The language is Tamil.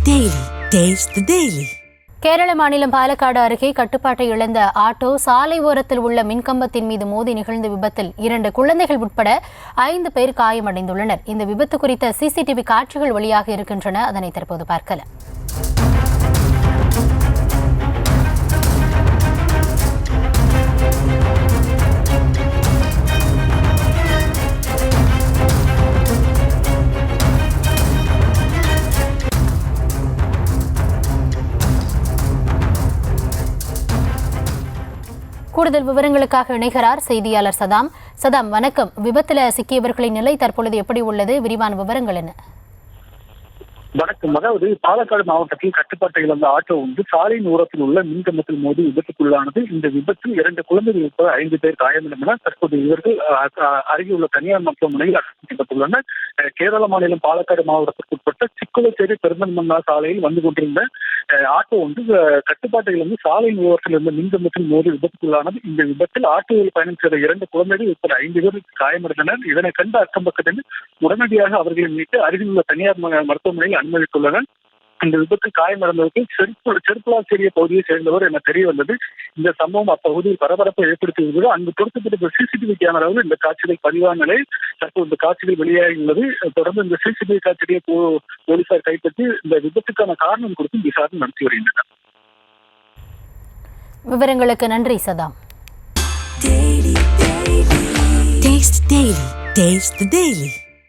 Daily. Taste the Daily. Kerala மாநிலம் பாலக்காடு அருகே கட்டுப்பாட்டை இழந்த ஆட்டோ சாலை ஓரத்தில் உள்ள மின்கம்பத்தின் மீது மோதி நிகழ்ந்த விபத்தில் 2 குழந்தைகள் உட்பட 5 பேர் காயமடைந்துள்ளனர். இந்த விபத்து குறித்த சிசிடிவி காட்சிகள் வெளியாக இருக்கின்றன. அதனை தற்போது பார்க்கலாம். கூடுதல் விவரங்களுக்காக இணைகிறார் செய்தியாளர் சதாம். வணக்கம். விபத்தில் சிக்கியவர்களின் நிலை தற்பொழுது எப்படி உள்ளது? விரிவான விவரங்கள் என்ன? வணக்கம். அதாவது பாலக்காடு மாவட்டத்தில் கட்டுப்பாட்டை இழந்த ஆட்டோ சாலையின் ஓரத்தில் உள்ள மின்கம்பத்தில் மோதி விபத்துக்குள்ளானது. இந்த விபத்தில் 2 குழந்தைகள் உட்பட 5 பேர் காயமடைந்தனர். தற்போது இவர்கள் அருகே உள்ள தனியார் மருத்துவமனையில் அனுமதிக்கப்பட்டுள்ளனர். கேரள மாநிலம் பாலக்காடு மாவட்டத்திற்குட்பட்ட சிக்குளச்சேரி பெருந்தன்மன்னா சாலையில் வந்து கொண்டிருந்த ஆட்டோ கட்டுப்பாட்டை இழந்து சாலையின் ஓரத்தில் இருந்த மின்கம்பத்தில் மோதி விபத்துக்குள்ளானது. இந்த விபத்தில் ஆட்டோவில் பயணம் செய்த 2 குழந்தைகள் உட்பட 5 பேர் காயமடைந்தனர். இதனை கண்ட அக்கம் பக்கத்தில் உடனடியாக அவர்களை மீட்டு அருகில் உள்ள தனியார் மருத்துவமனையில் அனுமதித்துள்ளனர். இந்த விபத்தில் காயமடைந்தவர்கள் செருப்புலாச்சேரிய பகுதியை சேர்ந்தவர் என தெரிய வந்தது. இந்த சம்பவம் அப்பகுதியில் பரபரப்பை ஏற்படுத்தியுள்ளது. அங்கு பொருத்தப்பட்ட சிசிடிவி கேமராவில் இந்த காட்சிகள் பதிவான நிலையில் தற்போது இந்த காட்சிகள் வெளியாகியுள்ளது. தொடர்ந்து இந்த சிசிடிவி காட்சியை போலீசார் கைப்பற்றி இந்த விபத்துக்கான காரணம் குறித்து விசாரணை நடத்தி வருகின்றனர். விவரங்களுக்கு நன்றி சதாம். Taste the Daily.